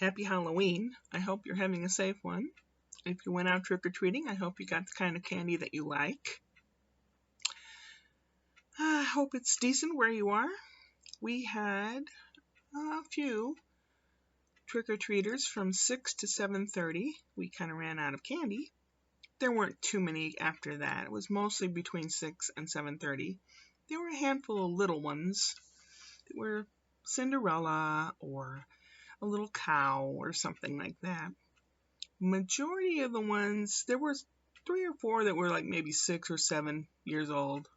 Happy Halloween. I hope you're having a safe one. If you went out trick-or-treating, I hope you got the kind of candy that you like. I hope it's decent where you are. We had a few trick-or-treaters from 6 to 7:30. We kind of ran out of candy. There weren't too many after that. It was mostly between 6 and 7:30. There were a handful of little ones that were Cinderella or a little cow or something like that. Majority of the ones, there were 3 or 4 that were like maybe 6 or 7 years old,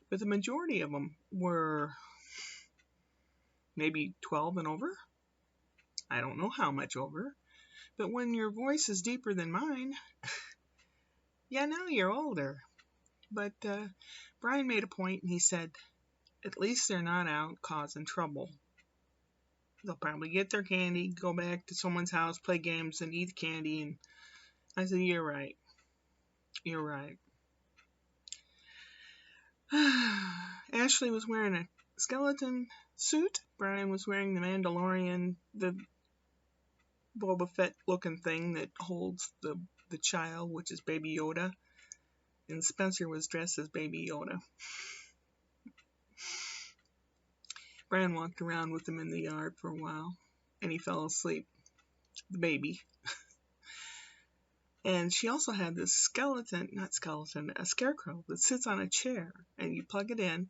but the majority of them were maybe 12 and over. I don't know how much over, but when your voice is deeper than mine, yeah, now you're older. But Brian made a point and he said, at least they're not out causing trouble. They'll probably get their candy, go back to someone's house, play games, and eat candy. And I said, you're right. You're right. Ashley was wearing a skeleton suit. Brian was wearing the Mandalorian, the Boba Fett looking thing that holds the child, which is Baby Yoda. And Spencer was dressed as Baby Yoda. Brian walked around with him in the yard for a while, and he fell asleep. The baby. And she also had this a scarecrow that sits on a chair, and you plug it in,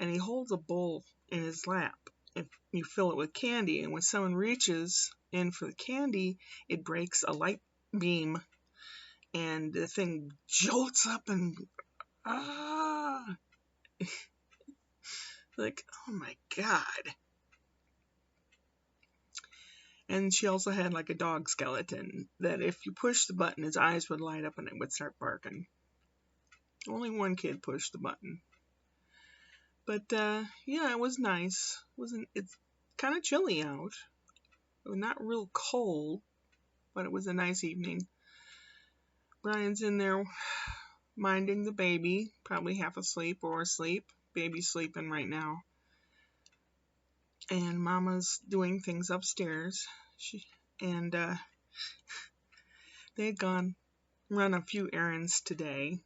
and he holds a bowl in his lap. If you fill it with candy, and when someone reaches in for the candy, it breaks a light beam, and the thing jolts up and like, oh my God. And she also had like a dog skeleton that if you push the button, his eyes would light up and it would start barking. Only one kid pushed the button. But yeah, it was nice. It's kind of chilly out. It was not real cold, but it was a nice evening. Brian's in there minding the baby, probably half asleep or asleep. Baby's sleeping right now. And Mama's doing things upstairs. They had run a few errands today.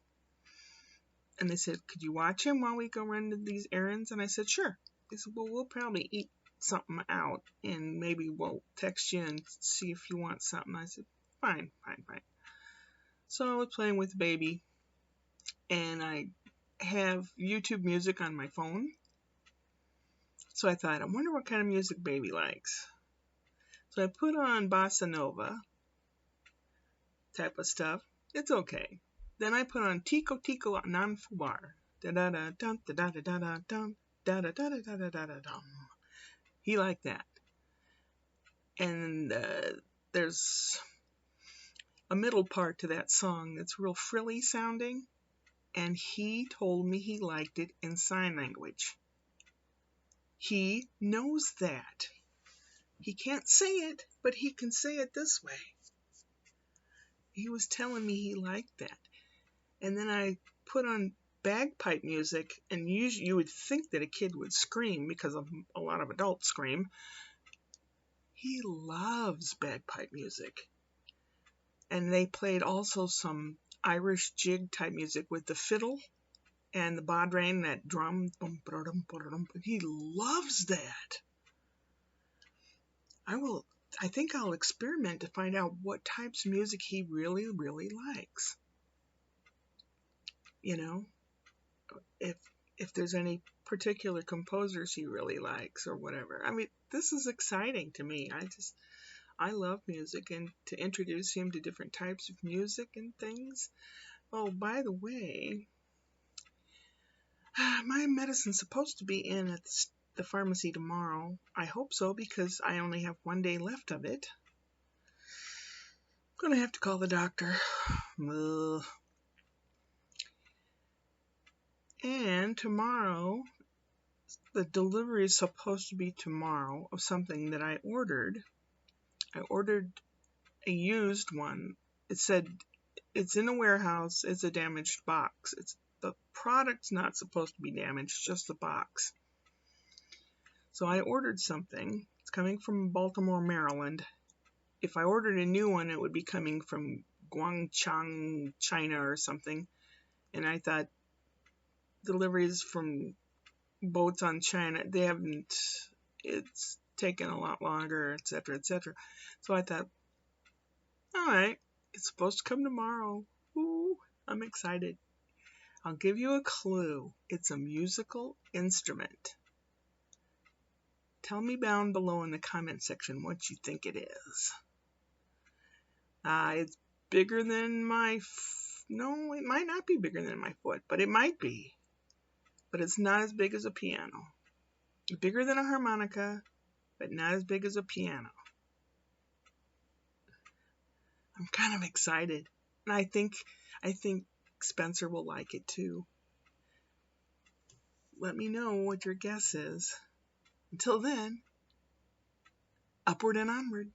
And they said, could you watch him while we go run these errands? And I said, sure. They said, well, we'll probably eat something out and maybe we'll text you and see if you want something. I said, fine. So I was playing with the baby, and I have YouTube music on my phone. So I thought, I wonder what kind of music baby likes. So I put on bossa nova type of stuff. It's okay. Then I put on Tico Tico non fubar. Da da da dum da da da da da dum da da da da da da da dum. He liked that. And there's a middle part to that song that's real frilly sounding, and he told me he liked it in sign language. He knows that. He can't say it, but he can say it this way. He was telling me he liked that. And then I put on bagpipe music, and usually you would think that a kid would scream because a lot of adults scream. He loves bagpipe music. And they played also some Irish jig type music with the fiddle and the bodhrán, that drum. He loves that. I think I'll experiment to find out what types of music he really, really likes. You know, if there's any particular composers he really likes or whatever. I mean, this is exciting to me. I love music, and to introduce him to different types of music and things. Oh, by the way, my medicine's supposed to be in at the pharmacy tomorrow. I hope so, because I only have 1 day left of it. I'm gonna have to call the doctor. Ugh. And tomorrow, the delivery is supposed to be tomorrow of something that I ordered. I ordered a used one. It said it's in a warehouse. It's a damaged box. The product's not supposed to be damaged, just the box. So I ordered something. It's coming from Baltimore, Maryland. If I ordered a new one, it would be coming from Guangchang, China or something. And I thought deliveries from boats on China, they haven't, it's taken a lot longer, etc., etc. So I thought, all right, it's supposed to come tomorrow. Ooh, I'm excited. I'll give you a clue. It's a musical instrument. Tell me down below in the comment section what you think it is. It's bigger than my, no, it might not be bigger than my foot, but it might be. But it's not as big as a piano. Bigger than a harmonica, but not as big as a piano. I'm kind of excited. And I think Spencer will like it too. Let me know what your guess is. Until then, upward and onward.